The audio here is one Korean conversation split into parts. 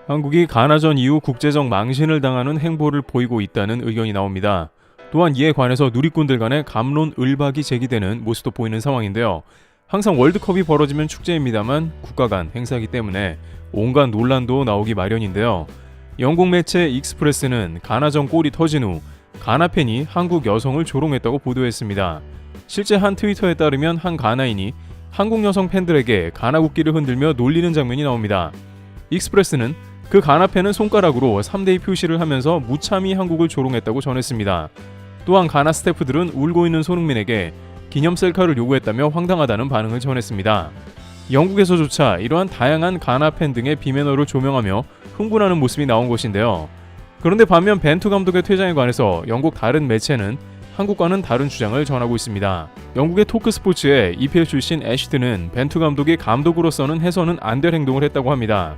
한국이 가나전 이후 국제적 망신을 당하는 행보를 보이고 있다는 의견이 나옵니다. 또한 이에 관해서 누리꾼들 간의 갑론을박이 제기되는 모습도 보이는 상황인데요. 항상 월드컵이 벌어지면 축제입니다만 국가 간 행사이기 때문에 온갖 논란도 나오기 마련인데요. 영국 매체 익스프레스는 가나전 골이 터진 후 가나 팬이 한국 여성을 조롱했다고 보도했습니다. 실제 한 트위터에 따르면 한 가나인이 한국 여성 팬들에게 가나 국기를 흔들며 놀리는 장면이 나옵니다. 익스프레스는 그 가나 팬은 손가락으로 3대2 표시를 하면서 무참히 한국을 조롱했다고 전했습니다. 또한 가나 스태프들은 울고 있는 손흥민에게 기념 셀카를 요구했다며 황당하다는 반응을 전했습니다. 영국에서조차 이러한 다양한 가나 팬 등의 비매너를 조명하며 흥분하는 모습이 나온 것인데요. 그런데 반면 벤투 감독의 퇴장에 관해서 영국 다른 매체는 한국과는 다른 주장을 전하고 있습니다. 영국의 토크스포츠의 EPL 출신 애쉬드는 벤투 감독이 감독으로서는 해서는 안 될 행동을 했다고 합니다.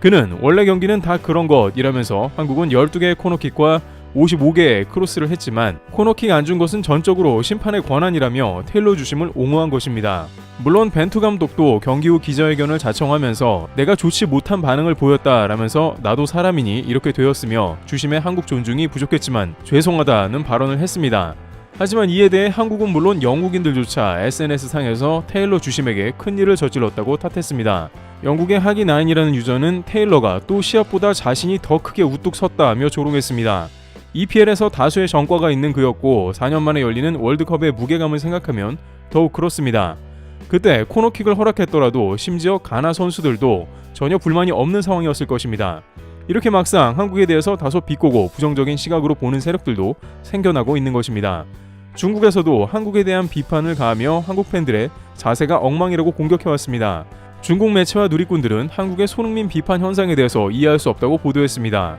그는 원래 경기는 다 그런 것이라면서 한국은 12개의 코너킥과 55개의 크로스를 했지만 코너킥 안 준 것은 전적으로 심판의 권한이라며 테일러 주심을 옹호한 것입니다. 물론 벤투 감독도 경기 후 기자회견을 자청하면서 내가 좋지 못한 반응을 보였다라면서 나도 사람이니 이렇게 되었으며 주심의 한국 존중이 부족했지만 죄송하다는 발언을 했습니다. 하지만 이에 대해 한국은 물론 영국인들조차 SNS상에서 테일러 주심에게 큰일을 저질렀다고 탓했습니다. 영국의 하기9이라는 유저는 테일러가 또 시합보다 자신이 더 크게 우뚝 섰다며 조롱했습니다. EPL에서 다수의 전과가 있는 그였고 4년 만에 열리는 월드컵의 무게감을 생각하면 더욱 그렇습니다. 그때 코너킥을 허락했더라도 심지어 가나 선수들도 전혀 불만이 없는 상황이었을 것입니다. 이렇게 막상 한국에 대해서 다소 비꼬고 부정적인 시각으로 보는 세력들도 생겨나고 있는 것입니다. 중국에서도 한국에 대한 비판을 가하며 한국 팬들의 자세가 엉망이라고 공격해왔습니다. 중국 매체와 누리꾼들은 한국의 손흥민 비판 현상에 대해서 이해할 수 없다고 보도했습니다.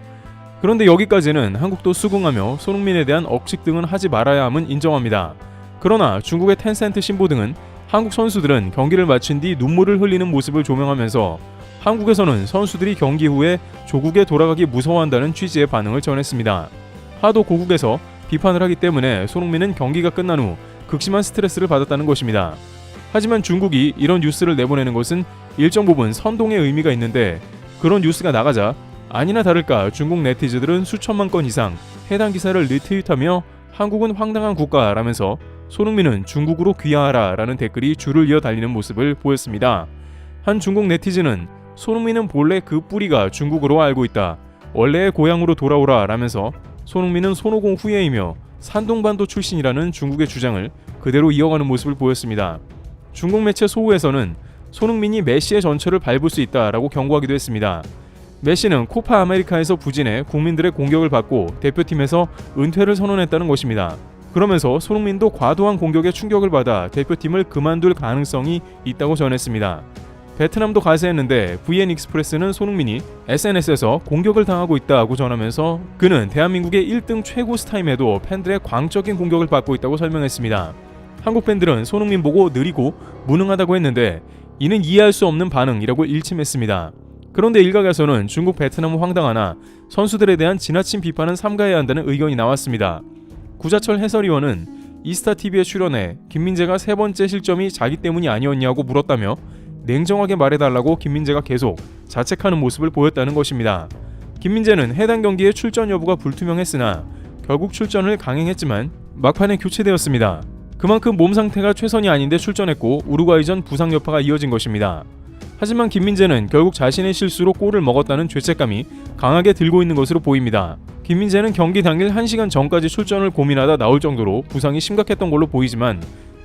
그런데 여기까지는 한국도 수긍하며 손흥민에 대한 억측 등은 하지 말아야 함은 인정합니다. 그러나 중국의 텐센트 신보 등은 한국 선수들은 경기를 마친 뒤 눈물을 흘리는 모습을 조명하면서 한국에서는 선수들이 경기 후에 조국에 돌아가기 무서워한다는 취지의 반응을 전했습니다. 하도 고국에서 비판을 하기 때문에 손흥민은 경기가 끝난 후 극심한 스트레스를 받았다는 것입니다. 하지만 중국이 이런 뉴스를 내보내는 것은 일정 부분 선동의 의미가 있는데 그런 뉴스가 나가자 아니나 다를까 중국 네티즌들은 수천만 건 이상 해당 기사를 리트윗하며 한국은 황당한 국가라면서 손흥민은 중국으로 귀화하라 라는 댓글이 줄을 이어 달리는 모습을 보였습니다. 한 중국 네티즌은 손흥민은 본래 그 뿌리가 중국으로 알고 있다. 원래의 고향으로 돌아오라 라면서 손흥민은 손오공 후예이며 산동반도 출신이라는 중국의 주장을 그대로 이어가는 모습을 보였습니다. 중국 매체 소우에서는 손흥민이 메시의 전철을 밟을 수 있다라고 경고하기도 했습니다. 메시는 코파 아메리카에서 부진해 국민들의 공격을 받고 대표팀에서 은퇴를 선언했다는 것입니다. 그러면서 손흥민도 과도한 공격에 충격을 받아 대표팀을 그만둘 가능성이 있다고 전했습니다. 베트남도 가세했는데 VN 익스프레스는 손흥민이 SNS에서 공격을 당하고 있다고 전하면서 그는 대한민국의 1등 최고 스타임에도 팬들의 광적인 공격을 받고 있다고 설명했습니다. 한국 팬들은 손흥민 보고 느리고 무능하다고 했는데 이는 이해할 수 없는 반응이라고 일침했습니다. 그런데 일각에서는 중국 베트남은 황당하나 선수들에 대한 지나친 비판은 삼가해야 한다는 의견이 나왔습니다. 구자철 해설위원은 이스타TV에 출연해 김민재가 세 번째 실점이 자기 때문이 아니었냐고 물었다며 냉정하게 말해달라고 김민재가 계속 자책하는 모습을 보였다는 것입니다. 김민재는 해당 경기의 출전 여부가 불투명했으나 결국 출전을 강행했지만 막판에 교체되었습니다. 그만큼 몸 상태가 최선이 아닌데 출전했고 우루과이전 부상 여파가 이어진 것입니다. 하지만 김민재는 결국 자신의 실수로 골을 먹었다는 죄책감이 강하게 들고 있는 것으로 보입니다. 김민재는 경기 당일 1시간 전까지 출전을 고민하다 나올 정도로 부상이 심각했던 걸로 보이지만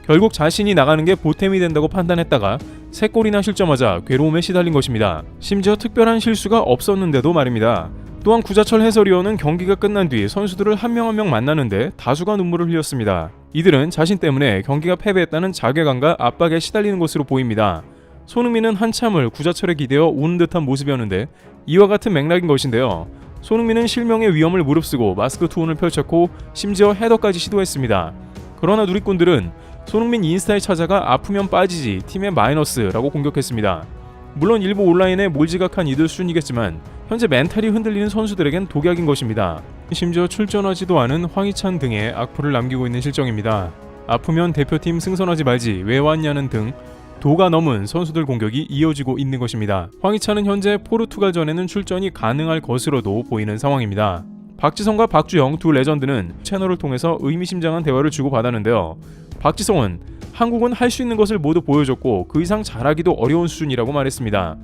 결국 자신이 나가는 게 보탬이 된다고 판단했다가 3골이나 실점하자 괴로움에 시달린 것입니다. 심지어 특별한 실수가 없었는데도 말입니다. 또한 구자철 해설위원은 경기가 끝난 뒤 선수들을 한 명 한 명 만나는데 다수가 눈물을 흘렸습니다. 이들은 자신 때문에 경기가 패배했다는 자괴감과 압박에 시달리는 것으로 보입니다. 손흥민은 한참을 구자철에 기대어 우는 듯한 모습이었는데 이와 같은 맥락인 것인데요. 손흥민은 실명의 위험을 무릅쓰고 마스크 투혼을 펼쳤고 심지어 헤더까지 시도했습니다. 그러나 누리꾼들은 손흥민 인스타에 찾아가 아프면 빠지지 팀의 마이너스라고 공격했습니다. 물론 일부 온라인에 몰지각한 이들 수준이겠지만 현재 멘탈이 흔들리는 선수들에겐 독약인 것입니다. 심지어 출전하지도 않은 황희찬 등의 악플을 남기고 있는 실정입니다. 아프면 대표팀 승선하지 말지 왜 왔냐는 등 도가 넘은 선수들 공격이 이어지고 있는 것입니다. 황희찬은 현재 포르투갈전에는 출전이 가능할 것으로도 보이는 상황입니다. 박지성과 박주영 두 레전드는 채널을 통해서 의미심장한 대화를 주고받았는데요. 박지성은 한국은 할 수 있는 것을 모두 보여줬고 그 이상 잘하기도 어려운 수준이라고 말했습니다.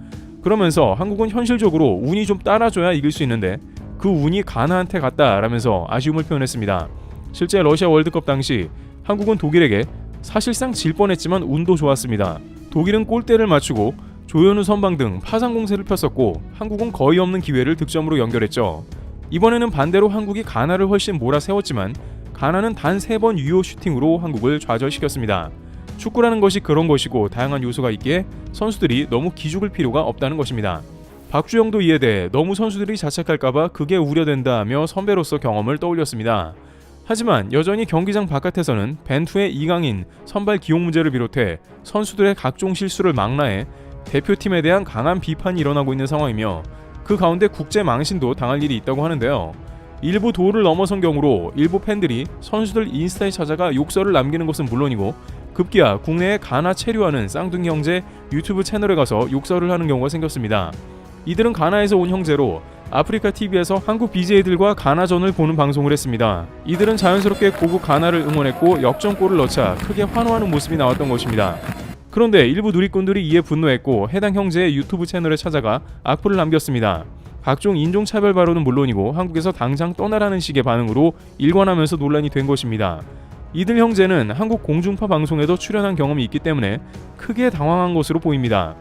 그러면서 한국은 현실적으로 운이 좀 따라줘야 이길 수 있는데 그 운이 가나한테 갔다라면서 아쉬움을 표현했습니다. 실제 러시아 월드컵 당시 한국은 독일에게 사실상 질 뻔했지만 운도 좋았습니다. 독일은 골대를 맞추고 조현우 선방 등 파상 공세를 폈었고 한국은 거의 없는 기회를 득점으로 연결했죠. 이번에는 반대로 한국이 가나를 훨씬 몰아세웠지만 가나는 단 3번 유효 슈팅으로 한국을 좌절시켰습니다. 축구라는 것이 그런 것이고 다양한 요소가 있기에 선수들이 너무 기죽을 필요가 없다는 것입니다. 박주영도 이에 대해 너무 선수들이 자책할까봐 그게 우려된다며 선배로서 경험을 떠올렸습니다. 하지만 여전히 경기장 바깥에서는 벤투의 이강인 선발 기용 문제를 비롯해 선수들의 각종 실수를 망라해 대표팀에 대한 강한 비판이 일어나고 있는 상황이며 그 가운데 국제 망신도 당할 일이 있다고 하는데요. 일부 도를 넘어선 경우로 일부 팬들이 선수들 인스타에 찾아가 욕설을 남기는 것은 물론이고 급기야 국내에 가나 체류하는 쌍둥이 형제 유튜브 채널에 가서 욕설을 하는 경우가 생겼습니다. 이들은 가나에서 온 형제로 아프리카 TV에서 한국 BJ들과 가나전을 보는 방송을 했습니다. 이들은 자연스럽게 고국 가나를 응원했고 역전골을 넣자 크게 환호하는 모습이 나왔던 것입니다. 그런데 일부 누리꾼들이 이에 분노했고 해당 형제의 유튜브 채널에 찾아가 악플을 남겼습니다. 각종 인종차별 발언은 물론이고 한국에서 당장 떠나라는 식의 반응으로 일관하면서 논란이 된 것입니다. 이들 형제는 한국 공중파 방송에도 출연한 경험이 있기 때문에 크게 당황한 것으로 보입니다.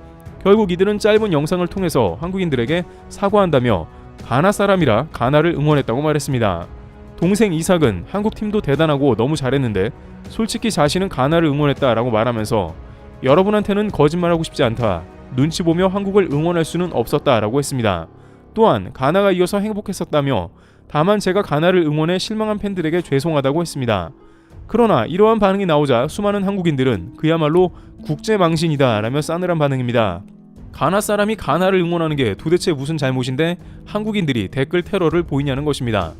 결국 이들은 짧은 영상을 통해서 한국인들에게 사과한다며 가나 사람이라 가나를 응원했다고 말했습니다. 동생 이삭은 한국팀도 대단하고 너무 잘했는데 솔직히 자신은 가나를 응원했다라고 말하면서 여러분한테는 거짓말하고 싶지 않다. 눈치 보며 한국을 응원할 수는 없었다라고 했습니다. 또한 가나가 이어서 행복했었다며 다만 제가 가나를 응원해 실망한 팬들에게 죄송하다고 했습니다. 그러나 이러한 반응이 나오자 수많은 한국인들은 그야말로 국제망신이다 라며 싸늘한 반응입니다. 가나 사람이 가나를 응원하는 게 도대체 무슨 잘못인데 한국인들이 댓글 테러를 보이냐는 것입니다.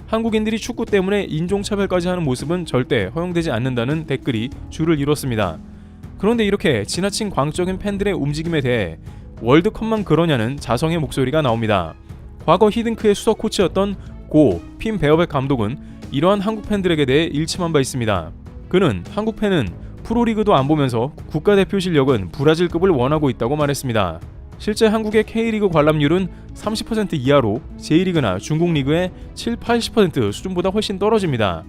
한국인들이 축구 때문에 인종차별까지 하는 모습은 절대 허용되지 않는다는 댓글이 줄을 이뤘습니다. 그런데 이렇게 지나친 광적인 팬들의 움직임에 대해 월드컵만 그러냐는 자성의 목소리가 나옵니다. 과거 히든크의 수석 코치였던 고 핀 베어백 감독은 이러한 한국 팬들에게 대해 일침한 바 있습니다. 그는 한국 팬은 프로리그도 안 보면서 국가대표 실력은 브라질급을 원하고 있다고 말했습니다. 실제 한국의 K리그 관람률은 30% 이하로 J리그나 중국 리그의 7-80% 수준보다 훨씬 떨어집니다.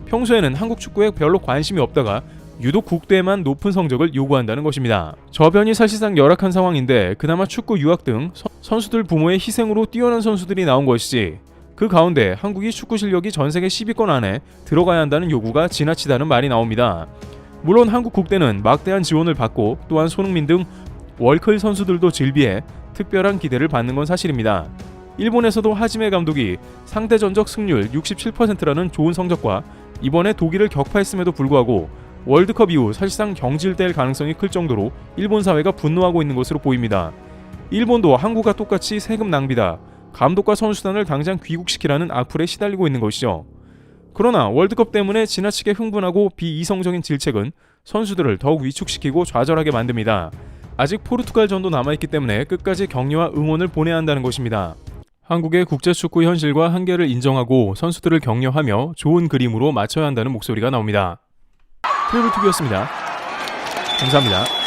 평소에는 한국 축구에 별로 관심이 없다가 유독 국대에만 높은 성적을 요구한다는 것입니다. 저변이 사실상 열악한 상황인데 그나마 축구 유학 등 선수들 부모의 희생으로 뛰어난 선수들이 나온 것이지 그 가운데 한국이 축구 실력이 전세계 10위권 안에 들어가야 한다는 요구가 지나치다는 말이 나옵니다. 물론 한국 국대는 막대한 지원을 받고 또한 손흥민 등 월클 선수들도 즐비해 특별한 기대를 받는 건 사실입니다. 일본에서도 하지메 감독이 상대 전적 승률 67%라는 좋은 성적과 이번에 독일을 격파했음에도 불구하고 월드컵 이후 사실상 경질될 가능성이 클 정도로 일본 사회가 분노하고 있는 것으로 보입니다. 일본도 한국과 똑같이 세금 낭비다, 감독과 선수단을 당장 귀국시키라는 악플에 시달리고 있는 것이죠. 그러나 월드컵 때문에 지나치게 흥분하고 비이성적인 질책은 선수들을 더욱 위축시키고 좌절하게 만듭니다. 아직 포르투갈전도 남아있기 때문에 끝까지 격려와 응원을 보내야 한다는 것입니다. 한국의 국제축구 현실과 한계를 인정하고 선수들을 격려하며 좋은 그림으로 맞춰야 한다는 목소리가 나옵니다. 트리블TV였습니다. 감사합니다.